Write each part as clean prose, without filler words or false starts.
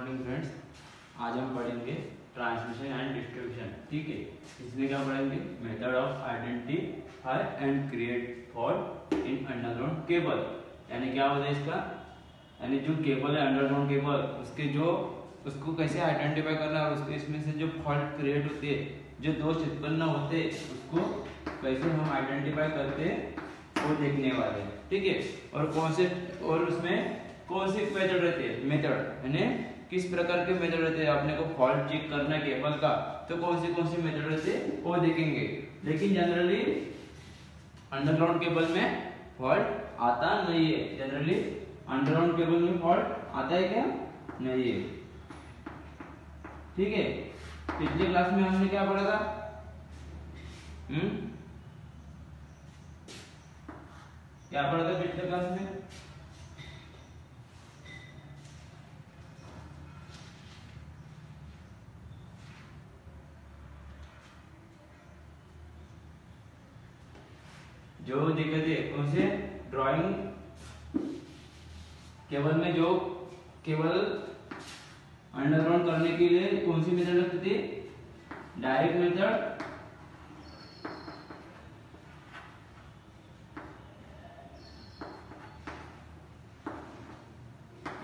Morning friends. आज हम पढ़ेंगे ट्रांसमिशन एंड डिस्ट्रीब्यूशन। ठीक है, इसमें क्या पढ़ेंगे? Method of identify and create fault in underground cable. यानी क्या होता है इसका, यानी जो केबल है अंडरग्राउंड केबल, उसके जो उसको कैसे आइडेंटिफाई करना है, उसके इसमें से जो फॉल्ट क्रिएट होते हैं, जो दोष उत्पन्न होते हैं, उसको कैसे हम आइडेंटिफाई करते हैं वो देखने वाले हैं। ठीक है, और कौन से और उसमें कौन से मेथड रहते हैं, मेथड यानी किस प्रकार के मेथड रहते हैं। अपने को फॉल्ट चेक करना है केबल का, तो कौन से मेथड रहते हैं वो देखेंगे। लेकिन जनरली अंडरग्राउंड केबल में फॉल्ट आता नहीं है। जनरली अंडरग्राउंड केबल में फॉल्ट आता है क्या? नहीं है। ठीक है, पिछले क्लास में हमने क्या पढ़ा था? क्या पढ़ा था पिछले क्लास में? जो दिक्कत है कौन से ड्राइंग केबल में, जो केबल अंडरग्राउंड करने के लिए कौन सी मेथड लगती थी? डायरेक्ट मेथड,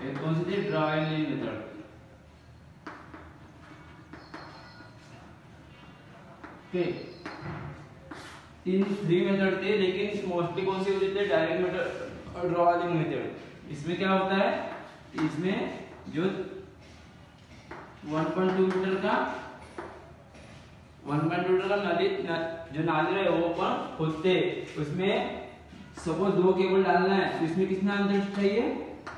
एक कौन सी थी? Drawing method. थ्री मेथड थे, लेकिन मोस्टली कौन सी होती थी? डायरेक्ट मेथड और ड्रॉइंग मेथड। इसमें क्या होता है, इसमें जो 1.2 मीटर का नाली जो नाली है वो अपन खोदते, उसमें सपोज 2 केबल डालना है, तो इसमें कितना अंतर चाहिए?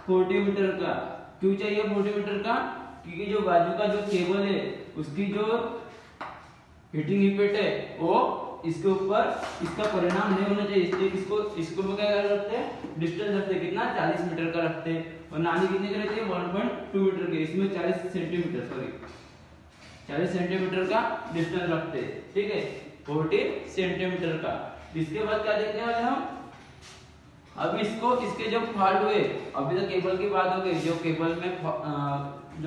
40 मीटर का। क्यों चाहिए 40 मीटर का? क्योंकि जो बाजू का जो केबल है उसकी जो हीटिंग इफेक्ट है वो इसके ऊपर इसका परिणाम नहीं होना चाहिए, इसलिए इसको क्या रखते हैं? डिस्टेंस रखते हैं। कितना? 40 मीटर का रखते हैं। और नाली कितने की रहती है? 1.2 मीटर की। इसमें 40 सेंटीमीटर का डिस्टेंस रखते हैं। ठीक है, 40 सेंटीमीटर का। इसके बाद क्या देखने वाले हम? अब इसके जब फॉल्ट हुए, अभी तो केबल की बात हो गई, जो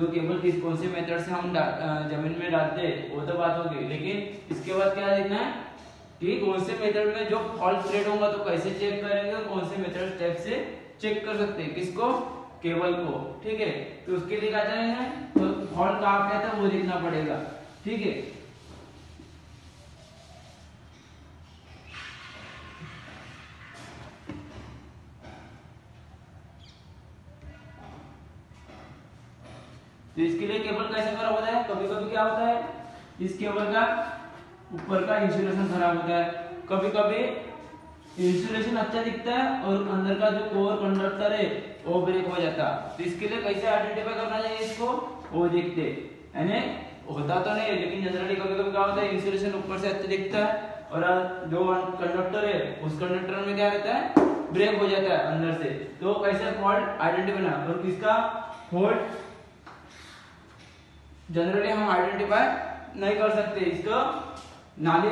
केबल किस कौन से मेथड से हम जमीन में डालते हैं वो तो बात हो गई। लेकिन इसके बाद क्या देखना है कि कौन से मेथड में जो फॉल्ट क्रिएट होगा तो कैसे चेक करेंगे, और कौन से मेथड स्टेप से चेक कर सकते हैं किसको? केबल को। ठीक है, तो उसके लिए क्या चाहिए? तो फॉल्ट कहाँ पे था वो देखना पड़ेगा। ठीक है, तो इसके लिए केबल कैसे खराब होता है? कभी कभी क्या होता है, इस केबल का ऊपर का इंसुलेशन खराब होता है, कभी कभी इंसुलेशन अच्छा दिखता है और अंदर का जो कोर कंडक्टर है वो ब्रेक हो जाता है। तो इसके लिए कैसे आइडेंटिफाई करना चाहिए इसको वो देखते। यानी होता तो नहीं है, लेकिन जनरली कभी कभी क्या होता है, इंसुलेशन ऊपर से अच्छा दिखता है और जो कंडक्टर है उस कंडक्टर में क्या रहता है? ब्रेक हो जाता है अंदर से। तो कैसे फॉल्ट आइडेंटिफाई करना, और किसका फॉल्ट जनरली हम आइडेंटिफाई नहीं कर सकते, इसको नाली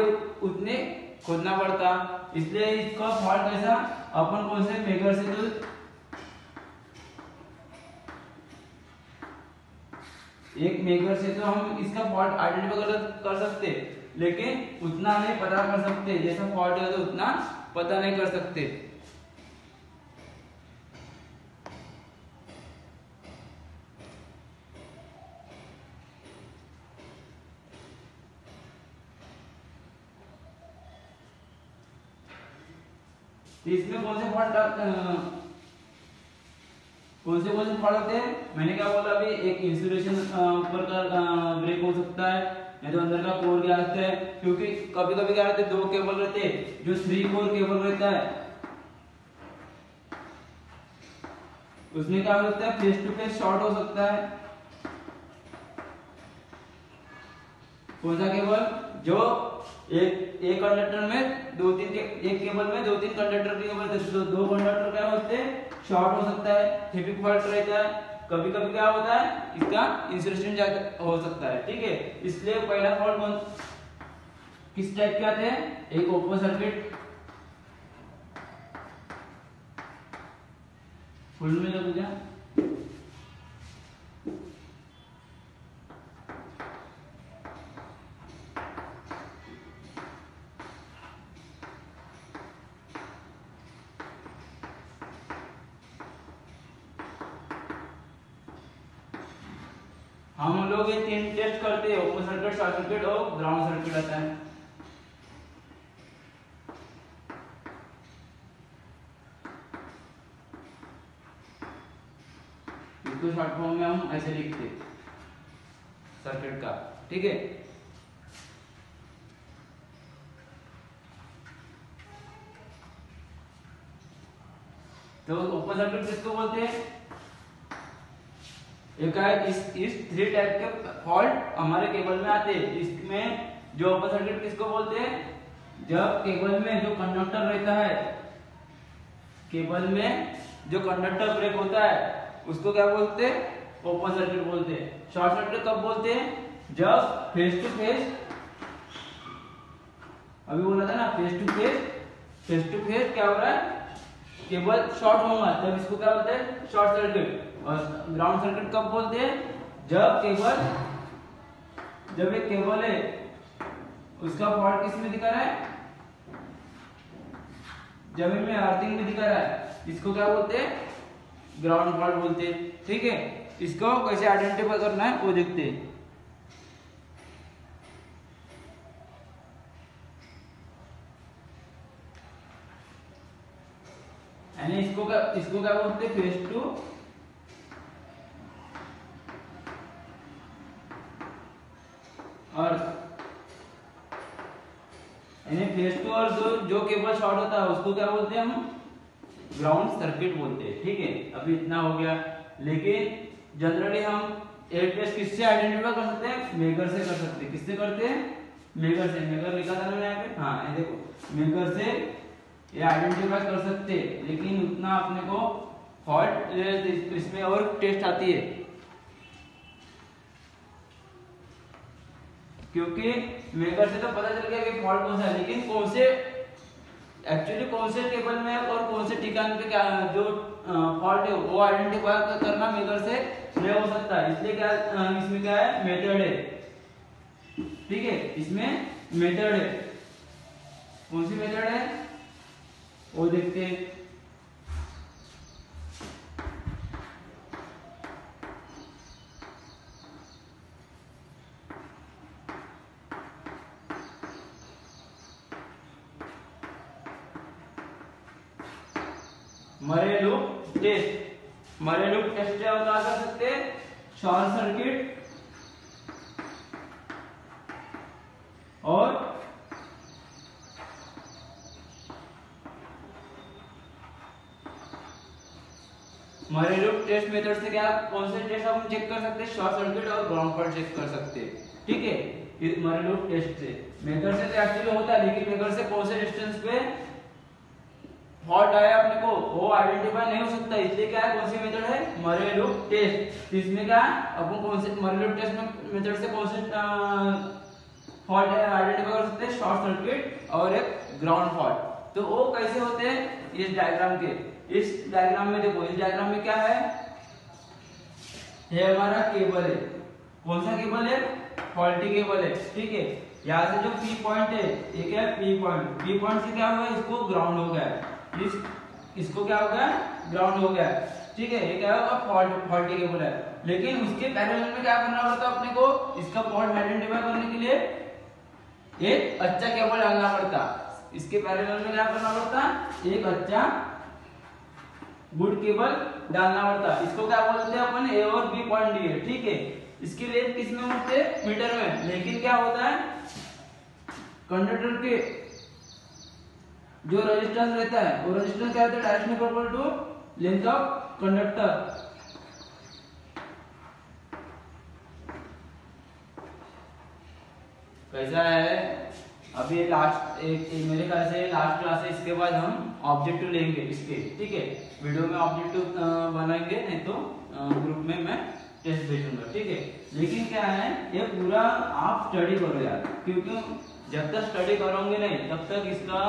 उतने खोदना पड़ता। इसलिए इसका फॉल्ट कैसा, अपन कौन से मेकर से तो एक मेकर से तो हम इसका फॉल्ट आइडेंटिफाई कर सकते, लेकिन उतना नहीं पता कर सकते। जैसा फॉल्ट है तो उतना पता नहीं कर सकते। इसमें कौन से फॉल्ट होते हैं? मैंने क्या बोला अभी, एक इंसुलेशन ऊपर का ब्रेक हो सकता है, या तो अंदर का कोर क्या रहता है, क्योंकि कभी कभी क्या रहते हैं, 2 केबल रहते हैं, जो 3 कोर केबल रहता है उसमें क्या हो सकता है? फेस टू फेस शॉर्ट हो सकता है। कौन सा केबल? जो एक कंडक्टर में एक केबल में 2-3 कंडक्टर के केबल, तो 2 कंडक्टर क्या होते हैं? शॉर्ट हो सकता है, हेवी फॉल्ट रहता है। कभी कभी क्या होता है, इसका इंसुलेशन हो सकता है। ठीक है, इसलिए पहला फॉल्ट किस टाइप के आते हैं? एक ओपन सर्किट फुल में लगू क्या? हम लोग ये 3 टेस्ट करते हैं, ओपन सर्किट, शॉर्ट सर्किट और ग्राउंड सर्किट आता है। इसको शॉर्ट फॉर्म में हम ऐसे लिखते सर्किट का, ठीक है। तो ओपन सर्किट किसको बोलते हैं? एक है इस 3 टाइप के फॉल्ट हमारे केबल में आते हैं। इसमें जो ओपन सर्किट किसको बोलते हैं? जब केबल में जो कंडक्टर रहता है, केबल में जो कंडक्टर ब्रेक होता है उसको क्या बोलते हैं? ओपन सर्किट बोलते हैं। शॉर्ट सर्किट कब बोलते हैं? जब फेस टू फेस, अभी बोला था ना फेस टू फेस क्या हो रहा है? केबल शॉर्ट होगा, तब इसको क्या बोलते हैं? Short circuit. और ग्राउंड सर्किट कब बोलते हैं? जब एक केबल है उसका फॉल्ट किस में दिखा रहा है? जमीन में अर्थिंग में दिखा रहा है, इसको क्या बोलते हैं? ग्राउंड फॉल्ट बोलते हैं, ठीक है। इसको कैसे आइडेंटिफाई करना है वो देखते हैं। यानी इसको क्या बोलते हैं? फेस टू और यानी फेस टू और जो केबल शॉर्ट होता है उसको क्या बोलते हैं? हम ग्राउंड सर्किट बोलते हैं, ठीक है। अभी इतना हो गया। लेकिन जनरली हम एक टेस्ट किससे आइडेंटिफाई कर सकते हैं? मेगर से कर सकते हैं। किससे करते हैं? मेगर से। मेगर लिखा था ना यहाँ पे, हाँ ये देखो, मेगर से ये आइडेंटिफाई कर सकते हैं। लेकिन उतना अपने को फॉल्ट इसमें और टेस्ट आती है, क्योंकि मेगर से तो पता चल गया कि फॉल्ट कौन सा है, लेकिन कौन से टेबल में और कौन से ठिकान पे क्या जो फॉल्ट है वो आइडेंटिफाई करना मेगर से नहीं हो सकता। इसलिए क्या इसमें क्या है? मेथड है, ठीक है। इसमें मेथड है। कौन सी मेथड है वो देखते हैं। मरे लूप टेस्ट क्या बता सकते हैं? शॉर्ट सर्किट और मरे लूप टेस्ट मेथड से क्या कौन से टेस्ट हम चेक कर सकते हैं? शॉर्ट सर्किट और ग्राउंड फॉल्ट चेक कर सकते हैं, ठीक है। मरे लूप टेस्ट से, मेथड से तो एक्चुअली होता है, लेकिन मेथड से कौन से डिस्टेंस पे फॉल्ट आया अपने को वो आइडेंटिफाई नहीं हो सकता। इसलिए क्या है? कौन सी मेथड है? मरे लूप टेस्ट। इसमें क्या अपन कौन से मरे लूप टेस्ट मेथड से कौन से फॉल्ट आइडेंटिफाई कर सकते हैं? शॉर्ट सर्किट और एक ग्राउंड फॉल्ट। तो वो कैसे होते हैं? इस डायग्राम के, इस डायग्राम में देखो, इस डायग्राम में क्या है? ये हमारा केबल है। कौन सा केबल है? फॉल्टी केबल है, ठीक है। यहाँ से जो पी पॉइंट है, ये क्या है? पी पॉइंट से क्या हुआ? इसको ग्राउंड हो गया, इसको क्या हो गया? ग्राउंड हो गया, ठीक है। ये क्या होगा? फॉल्टी केबल है। लेकिन उसके पैरेलल में क्या करना पड़ता है अपने को? इसका फॉल्ट आइडेंटिफाई करने के लिए एक अच्छा केबल डालना पड़ता। इसके पैरेलल में क्या करना पड़ता? एक अच्छा गुड केबल डालना पड़ता। इसको क्या बोलते हैं अपन? ए और बी पॉइंट दिए, ठीक है। इसकी रेंज किस में होते हैं? मीटर में। लेकिन क्या होता है? कंडक्टर के जो रेजिस्टेंस रहता है वो रेजिस्टेंस क्या होता है? Directionally proportional to length of conductor. कैसा है? अभी लास्ट एक मेरे ख्याल से लास्ट क्लास है, इसके बाद हम ऑब्जेक्टिव लेंगे इसके, ठीक है। वीडियो में ऑब्जेक्टिव बनाएंगे, नहीं तो ग्रुप में मैं टेस्ट भेजूंगा, ठीक है। लेकिन क्या है, ये पूरा आप स्टडी करो यार, क्योंकि जब तक स्टडी करोगे नहीं तब तक इसका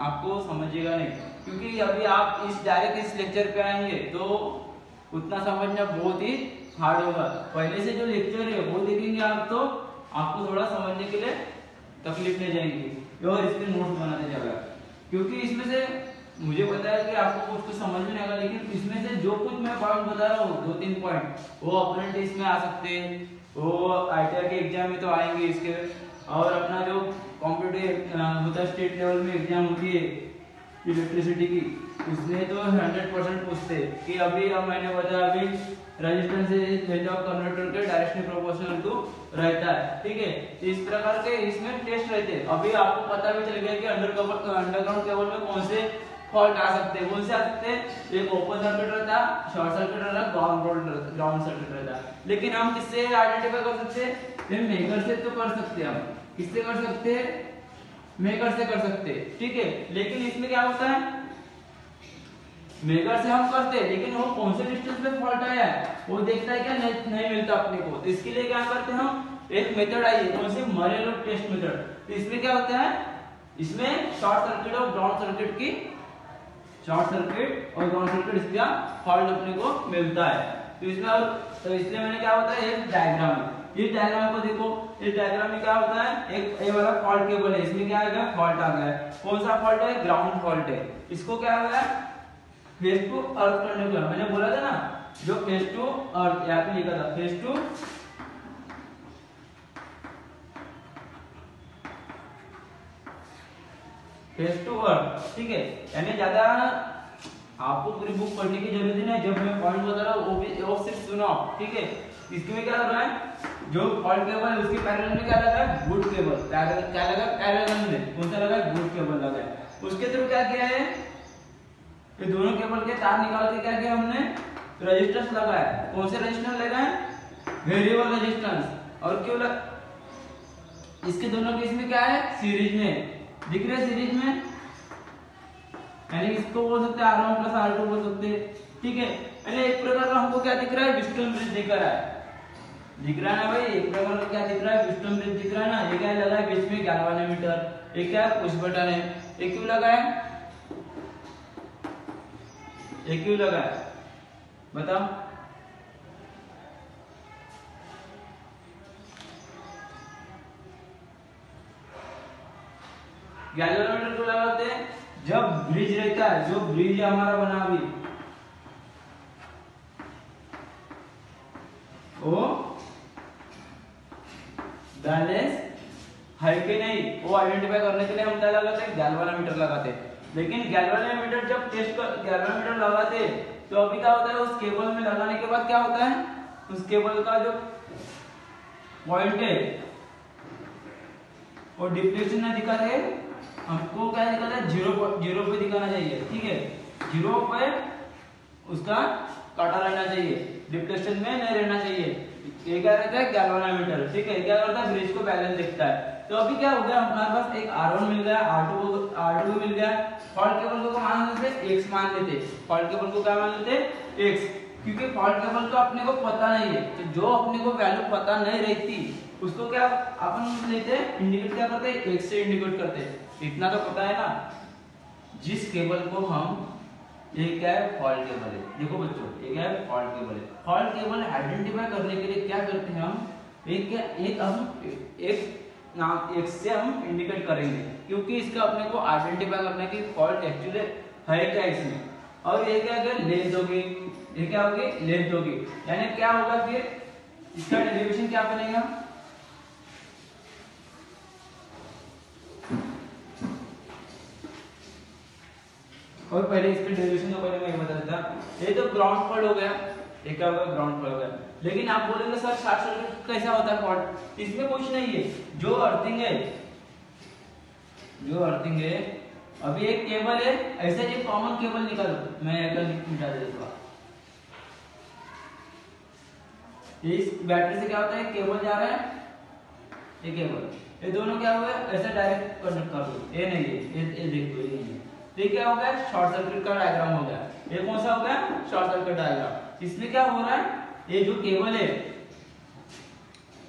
आपको समझेगा नहीं। क्योंकि अभी आप डायरेक्ट इस लेक्चर पे आएंगे तो उतना समझना बहुत ही हार्ड होगा। पहले से जो लेक्चर है वो देखेंगे आप तो आपको थोड़ा समझने के लिए तकलीफ ले जाएंगी और इसके नोट्स बनाते जाएगा। क्योंकि इसमें से मुझे पता है कि आपको कुछ समझ में नहीं आएगा, लेकिन इसमें से जो कुछ मैं पॉइंट बता रहा हूँ 2-3 पॉइंट वो अपने टेस्ट में आ सकते हैं, वो ITR के एग्जाम में तो आएंगे इसके, और अपना जो कॉम्पिटिटिव होता है स्टेट लेवल में एग्जाम होती है इलेक्ट्रिसिटी की, उसमें तो 100% पूछते कि अभी अब मैंने बताया अभी रेजिस्टेंस से रेंज ऑफ कन्वर्टर के डायरेक्शनली प्रोपोर्शनल टू रहता है, ठीक है। इस प्रकार के इसमें टेस्ट रहते हैं। अभी आपको पता भी चल गया कि अंडरग्राउंड केबल में कौन से फॉल्ट आ सकते हैं, कौन से आ सकते हैं। एक ओपन सर्किट रहता है, शॉर्ट सर्किट रहता है, ग्राउंड सर्किट रहता है। लेकिन हम किससे आइडेंटिफाई कर सकते हैं? मेकर से तो कर सकते हैं। हम किससे कर सकते हैं? मेकर से कर सकते हैं, ठीक है। लेकिन इसमें क्या होता है, मेकर से हम करते हैं लेकिन वो कौन से डिस्टेंस पे फॉल्ट आया है वो देखता है क्या? नहीं मिलता अपने को। तो इसके लिए क्या करते हैं हम, एक मेथड आई है, कौन सी? मरेलो टेस्ट मेथड। तो इसमें क्या होता है, इसमें शॉर्ट सर्किट और ग्राउंड सर्किट की, शॉर्ट सर्किट और ग्राउंड सर्किट इसका फॉल्ट अपने को मिलता है। तो इसमें और तो इसलिए मैंने क्या होता है, एक डायग्राम है। इस डायग्राम को देखो, इस डायग्राम में क्या होता है, एक ये वाला फॉल्ट केबल है, इसमें क्या आ गया? फॉल्ट आ गया है। कौन सा फॉल्ट है? ग्राउंड फॉल्ट है। इसको क्या हो गया? फेस टू अर्थ करने को। मैंने बोला था ना, जो फेस टू अर्थ यहाँ पे लिखा था, फेस टू अर्थ, ठीक है। यानी ज्यादा आपको पूरी बुक पढ़ने की जरूरत नहीं है, जब मैं पॉइंट बता रहा हूँ वो सिर्फ सुनो, ठीक है। इसमें क्या हो रहा है, जो फॉल्ट केबल है उसके पैरेलल में क्या लगा है? Good cable. क्या लगा? पैरेलल में कौन सा लगा है? गुड केबल लगा है। उसके थ्रू क्या किया है, ये दोनों केबल के तार निकाल के क्या किया हमने? रेजिस्टेंस लगाया। कौन से रेजिस्टेंस लगाए? Variable resistance. और क्यों इसके दोनों के इसमें क्या है? सीरीज में दिख रहे, सीरीज में, यानी इसको बोल सकते हैं R1 प्लस R2 बोल सकते हैं, ठीक है। यानी एक प्रकार का हमको क्या दिख रहा है? व्हीटस्टोन ब्रिज दिख रहा है, दिख रहा है ना भाई। एक प्रकार का क्या दिख रहा है? व्हीटस्टोन ब्रिज दिख रहा है ना। ये क्या लगा है बीच में? गैल्वेनोमीटर। ये क्या है? पुश बटन है। ये क्यों लगा है? ये क्यों लगा है बताओ? गैल्वेनोमीटर क्यों लगाते हैं? जब ब्रिज रहता है, जो ब्रिज हमारा बना अभी, वो बैलेंस है कि नहीं, वो आइडेंटिफाई करने के लिए हम क्या लगाते हैं? गैल्वेनोमीटर लगाते हैं। लेकिन गैल्वेनोमीटर जब गैल्वेनोमीटर लगाते तो अभी क्या होता है, उस केबल में लगाने के बाद क्या होता है, उस केबल का जो पॉइंट है वो डिप्लेशन में दिखा रहे, हमको क्या दिखाना है? जीरो पे दिखाना चाहिए, ठीक है। जीरो पे उसका काटा रहना चाहिए, डिप्लेशन में नहीं रहना चाहिए। ये क्या रहता है? गैल्वेनोमीटर, ठीक है। क्या करता है? ब्रिज को बैलेंस देखता है। तो अभी क्या हो गया, हमारे पास एक R1 मिल गया, R2 मिल गया। फॉल्ट केबल को मान लेते x मान लेते, फॉल्ट केबल को क्या मान लेते? x, क्योंकि फॉल्ट केबल तो अपने को पता नहीं है। तो जो अपने को वैल्यू पता नहीं रहती उसको क्या अपन लेते हैं? इंडिकेट क्या करते हैं? x से इंडिकेट करते हैं। इतना तो पता है ना, जिस केबल को हम, ये क्या है? फॉल्ट केबल है। देखो बच्चों, ये क्या है? फॉल्ट केबल है। फॉल्ट केबल आइडेंटिफाई करने के लिए क्या करते हैं हम? एक नाम एक से हम इंडिकेट करेंगे, क्योंकि इसका अपने को आइडेंटिफाई करना है कि फॉल्ट एक्चुअली है क्या इसमें। और ये क्या अगर लेंथ होगी, ये क्या होगी? लेंथ होगी। यानी क्या होगा फिर इसका डेरिवेशन क्या बनेगा? और पहले इसके डेरिवेशन को पहले मैं बता देता। ये तो ग्राउंड फॉल्ट हो गया, ये क्या होगा? ग्राउंड फॉल्ट हो गया। लेकिन आप बोलेंगे सर शॉर्ट सर्किट कैसा होता है फॉल्ट? इसमें कुछ नहीं है। जो अर्थिंग है, अभी एक केबल है, ऐसे एक कॉमन केबल निकालो, मैं मिटा देता हूं। इस बैटरी से क्या होता है? केबल जा रहा है, ये केबल, ये दोनों क्या हुआ? ऐसे डायरेक्ट कनेक्ट कर दो। ये नहीं है, ये देखो, ये नहीं है। तो क्या हो गया? शॉर्ट सर्किट का डायग्राम हो गया। ये कौन सा हो गया? Short circuit diagram. इसमें क्या हो रहा है? ये जो केबल है,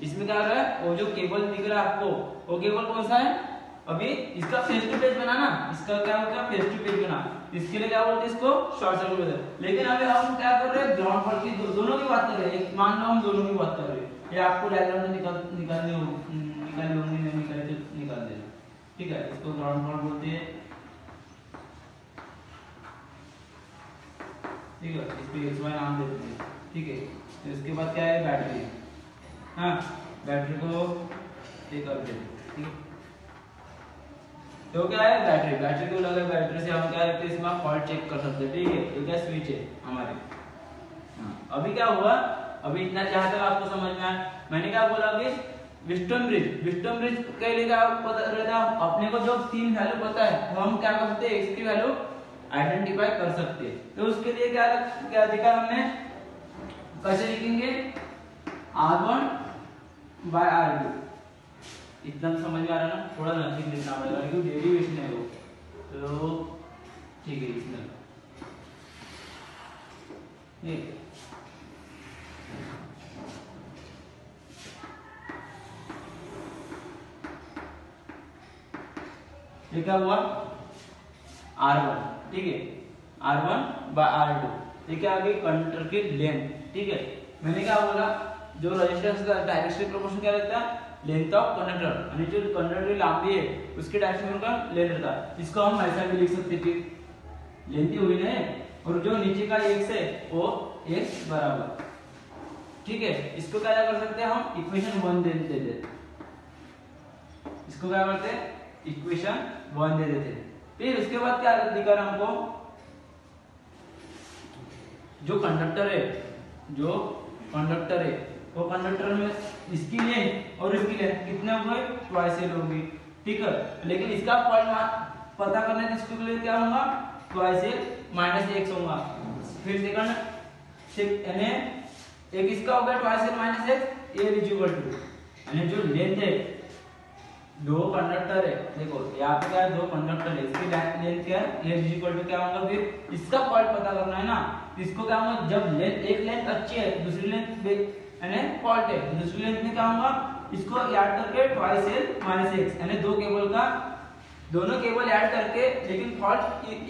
इसमें क्या हो रहा है? वो जो केबल दिख रहा है आपको, वो केबल कौन सा है? अभी इसका फेस टू फेस बनाना, इसका क्या होगा? फेस टू फेस बना। इसके लिए क्या बोलते हैं? इसको शॉर्ट सर्किट बोलते हैं। लेकिन अभी हम क्या कर रहे हैं? ग्राउंड फॉल्ट की दोनों की बात कर रहे हैं। मान लो हम दोनों की बात कर रहे हैं, ये आपको डायग्राम में निकालनी होगी, नहीं निकाले तो निकाल देना, ठीक है। इसको ग्राउंड फॉल्ट बोलते हैं, ठीक है। इसको XY नाम देते हैं, ठीक है। तो इसके बाद क्या है? बैटरी, हाँ बैटरी को ये कर देते, ठीक है। तो क्या है बैटरी को लगे, बैटरी से हम क्या है इसमें फॉल्ट चेक कर सकते हैं, ठीक है। तो क्या स्विच है हमारे। हाँ अभी क्या हुआ, अभी इतना जहां तक आपको समझ में आया, मैंने क्या बोला कि विस्टन ब्रिज के लिए क्या पता रहता है, अपने को जो 3 वैल्यू पता है तो हम क्या कर सकते हैं, इसकी वैल्यू आइडेंटिफाई कर सकते हैं। तो उसके लिए क्या क्या देखा हमने, कैसे लिखेंगे R1 बाय R2। इतना समझ में आ रहा है ना, थोड़ा नजदीक लिखना पड़ेगा क्योंकि डेरिवेशन है वो, तो ठीक है इसमें ये क्या हुआ R1, ठीक है, R1 बाय R2। ये क्या आ गई कंडक्टर की लेंथ, ठीक है। मैंने क्या बोला, जो रेजिस्टेंस का डायरेक्शनल प्रोपोर्शन क्या रहता है, लेंथ ऑफ कंडक्टर, यानी जो कंडक्टर की लंबाई है उसके डायरेक्शन का लेंथ रहता है। इसको हम ऐसा भी लिख सकते हैं, लेंथ ही हुई ना, और जो नीचे का x है वो x बराबर, ठीक है। इसको क्या कर सकते हैं हम, इक्वेशन 1 दे देते, इसको क्या करते हैं इक्वेशन 1 दे देते। फिर उसके बाद क्या दिखा रहा हमको, जो कंडक्टर है वो कंडक्टर में इसकी लेंथ और इसकी लेंथ कितने हो गए, ट्वाइस एल होगी, ठीक है। लेकिन इसका पॉइंट पता करने के इसके लिए क्या होगा, ट्वाइस एल माइनस x होगा। फिर सेकंड यानी एक इसका हो गया twice l minus x, a is equal to, यानी जो लेंथ है, दो कंडक्टर है, देखो यहाँ पे क्या है, दो कंडक्टर है, इसकी लेंथ क्या है, a इज इक्वल टू क्या होगा, फिर इसका पॉइंट पता करना है ना, इसको क्या होगा, जब लेंथ एक लेंथ अच्छी है दूसरी लेंथ यानी फॉल्ट है, दूसरी लेंथ में क्या होगा, इसको ऐड करके ट्वाइस एल माइनस x, यानी दो केबल का दोनों केबल ऐड करके, लेकिन फॉल्ट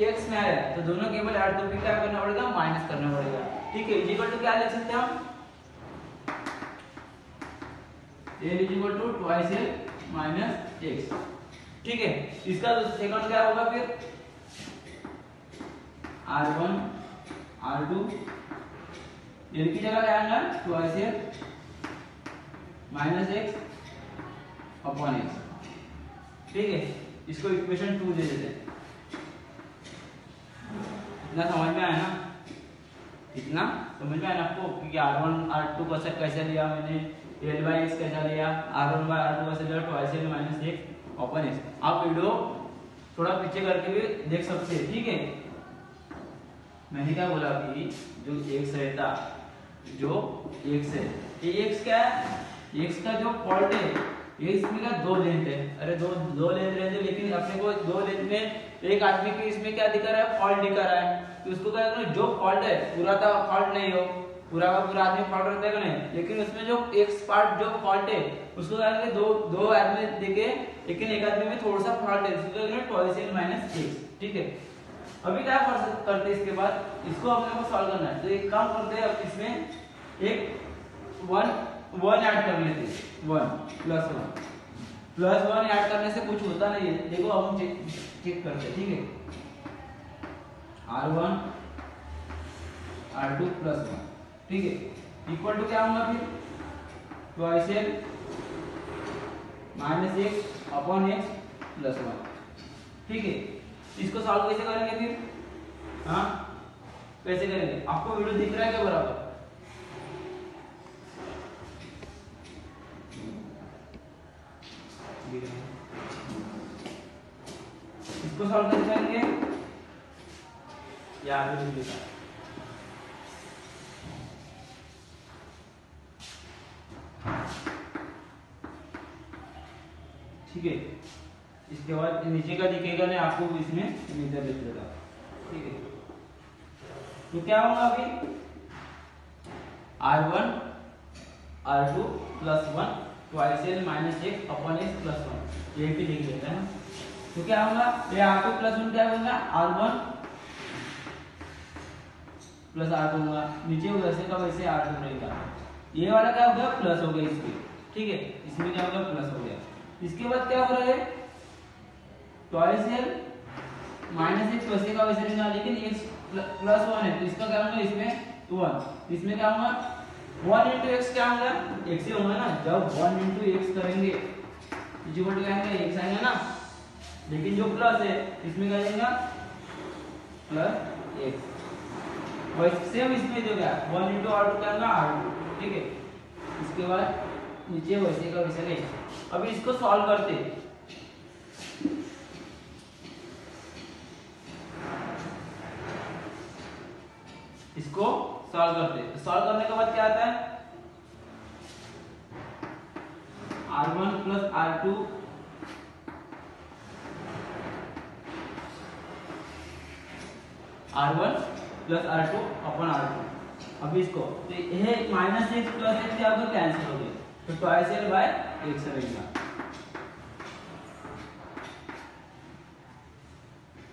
x में आया तो दोनों केबल ऐड करके क्या करना पड़ेगा, माइनस करना पड़ेगा, ठीक है। इक्वल टू क्या लिख सकते हैं हम, a is equal to twice l minus x, ठीक है। इसका सेकंड क्या होगा, फिर R1 R2 एल की जगह क्या आएगा, twice l minus x upon x, ठीक है। इसको इक्वेशन 2 दे देते हैं। इतना समझ में आया ना, इतना समझ में आया ना आपको, क्योंकि R1 R2 कैसे लिया मैंने, एल बाई एक्स कैसा लिया, R1 बाय R2 कैसे लिया, twice l minus x upon x। आप वीडियो थोड़ा पीछे करके भी देख सकते हैं, ठीक है। मैंने क्या बोला कि जो x रहता, जो x है, ये x क्या है, x का जो फॉल्ट है, ये इसमें का दो लेंथ है, अरे दो लेंथ रहते, लेकिन अपने को दो लेंथ में एक आदमी के इसमें क्या दिखा रहा है, फॉल्ट दिखा रहा है। तो उसको क्या करना, जो फॉल्ट है पूरा का फॉल्ट नहीं हो, पूरा का पूरा आदमी फॉल्ट रहता है नहीं, लेकिन उसमें जो एक पार्ट जो फॉल्ट है उसको क्या करके दो आदमी देखे, लेकिन एक आदमी में थोड़ा सा फॉल्ट है, उसको क्या करना ट्वाइस एल माइनस x, ठीक है। अभी क्या करते हैं, इसके बाद इसको अपने को सॉल्व करना है। तो एक काम करते हैं, अब इसमें एक 1 ऐड कर लेते हैं, 1 प्लस 1 ऐड करने से कुछ होता नहीं है, देखो अब हम चेक करते हैं, ठीक है। R1 R2 प्लस 1, ठीक है, इक्वल टू क्या होगा, फिर twice l minus x upon x plus 1, ठीक है। इसको सॉल्व कैसे करेंगे फिर, हाँ कैसे करेंगे, आपको वीडियो दिख रहा है क्या बराबर, इसको सॉल्व कैसे करेंगे, यहाँ पे लिखा है, ठीक है। इसके बाद नीचे का दिखेगा नहीं आपको, इसमें मीटर लिख देगा, ठीक है। तो क्या होगा अभी, R1 R2 plus 1 twice l minus x upon x plus 1, ये भी लिख देते हैं। तो क्या होगा, ये R2 प्लस 1 क्या होगा, R1 प्लस R2 होगा, नीचे वैसे का वैसे R2 रहेगा, ये वाला क्या होगा प्लस हो गया इसमें, ठीक है, इसमें क्या होगा प्लस हो गया। इसके बाद क्या हो रहा है, ट्वाइस एल माइनस x वैसे का वैसे रहेगा, लेकिन x प्लस 1 है तो इसका क्या होगा, इसमें 1, इसमें क्या होगा 1 इंटू एक्स क्या होगा, एक्स ही होगा ना। जब 1 इंटू एक्स करेंगे इक्वल टू क्या आएगा, एक्स आएगा ना। लेकिन जो प्लस है इसमें क्या जाएगा, प्लस एक्स। वैसे सेम इसमें जो क्या 1 इंटू आर टू क्या होगा, आर टू, ठीक है। इसके बाद नीचे वैसे का वैसे नहीं। अभी इसको सॉल्व करते, इसको सॉल्व करते। सॉल्व करने के बाद क्या आता है, r1 plus r2 plus r2 अपन r2। अब इसको तो ये माइनस एक्स प्लस एक्स क्या होगा, कैंसिल हो गया, तो ट्वाइस एल बाय एक्स रहेगा,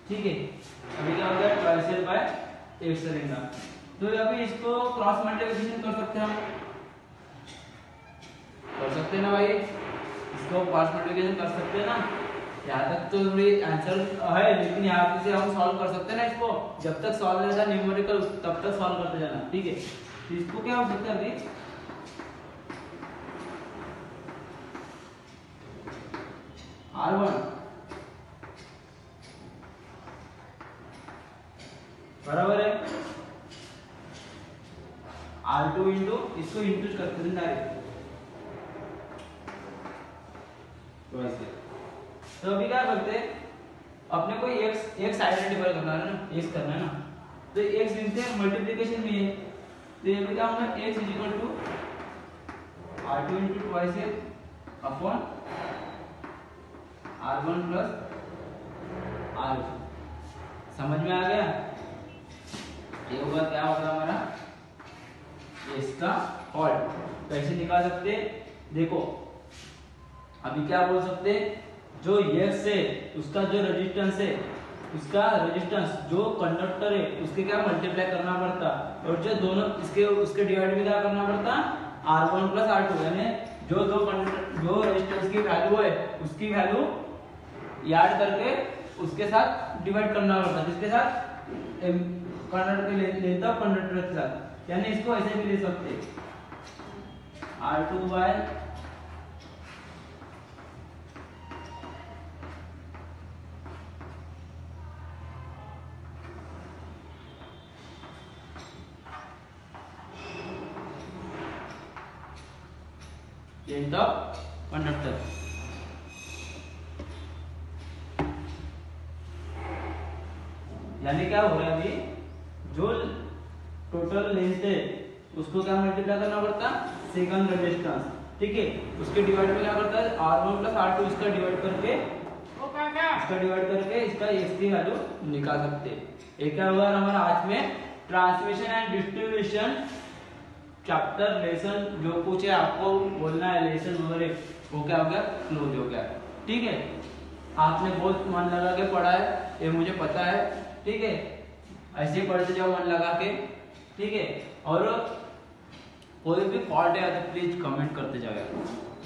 ठीक है। अभी क्या हो गया, ट्वाइस एल बाय एक्स रहेगा। तो अभी इसको क्रॉस मल्टीप्लिकेशन कर सकते हैं हम, कर सकते हैं ना भाई, इसको क्रॉस मल्टीप्लिकेशन कर सकते हैं ना। यहाँ तक तो थोड़ी आंसर है, लेकिन यहाँ से हम सॉल्व कर सकते हैं ना इसको। जब तक सॉल्व नहीं होता न्यूमेरिकल तब तक सॉल्व करते जाना, ठीक है। तो इसको क्या हो सकता है अभी, r1 बराबर है r2 इंटू, इसको इंटू करते हैं डायरेक्ट, तो ऐसे। तो अभी क्या करते हैं, अपने को x आइडेंटिफाई करना है ना, x करना है ना। तो x इनसे मल्टीप्लिकेशन में है, तो ये क्या होगा, x is equal to r2 into twice l upon r1 plus r2। समझ में आ गया। ये होगा क्या होगा हमारा, इसका हॉल्ट कैसे निकाल सकते, देखो अभी क्या बोल सकते, जो x है उसका जो रेजिस्टेंस है, उसका रेजिस्टेंस जो कंडक्टर है उसके क्या मल्टीप्लाई करना पड़ता, और जो दोनों इसके उसके डिवाइड भी क्या करना पड़ता, r1 प्लस r2। यानी जो दो कंडक्टर जो रेजिस्टेंस की वैल्यू है उसकी वैल्यू याद करके उसके साथ डिवाइड करना पड़ता, जिसके साथ कंडक्टर लेता कंडक्टर के साथ। यानी इसको ऐसे भी ले सकते, r2 by length of conductor. यानी क्या हो रहा है, अभी जो टोटल लेंथ है उसको क्या मल्टीप्लाई करना पड़ता, सेकंड रेजिस्टेंस, ठीक है। उसके डिवाइड में क्या करता है, r1 प्लस r2, इसका डिवाइड करके इसका x की वैल्यू निकाल सकते हैं। ये क्या हुआ हमारा आज में transmission and distribution chapter lesson, जो कुछ है आपको बोलना है लेसन वगैरह, वो क्या हो गया, क्लोज हो गया, ठीक है। आपने बहुत मन लगा के पढ़ा है, ये मुझे पता है, ठीक है। ऐसे पढ़ते जाओ मन लगा के, ठीक है। और कोई भी फॉल्ट है तो प्लीज कमेंट करते जाओ।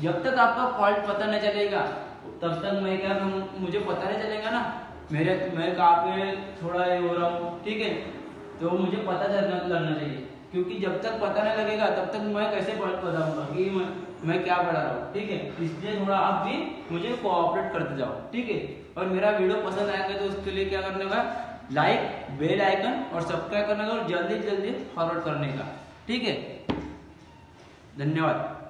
जब तक आपका फॉल्ट पता नहीं चलेगा तब तक मैं क्या, मुझे पता नहीं चलेगा ना मैं कहाँ पे थोड़ा ये हो रहा हूँ, ठीक है। तो मुझे पता लगना चाहिए, क्योंकि जब तक पता नहीं लगेगा तब तक मैं कैसे बताऊंगा कि मैं क्या पढ़ा रहा हूँ, ठीक है। इसलिए थोड़ा आप भी मुझे कोऑपरेट करते जाओ, ठीक है। और मेरा वीडियो पसंद आएगा तो उसके लिए क्या करने का, लाइक, बेल आइकन और सब्सक्राइब करने का, और जल्दी जल्दी फॉरवर्ड करने का, ठीक है। धन्यवाद।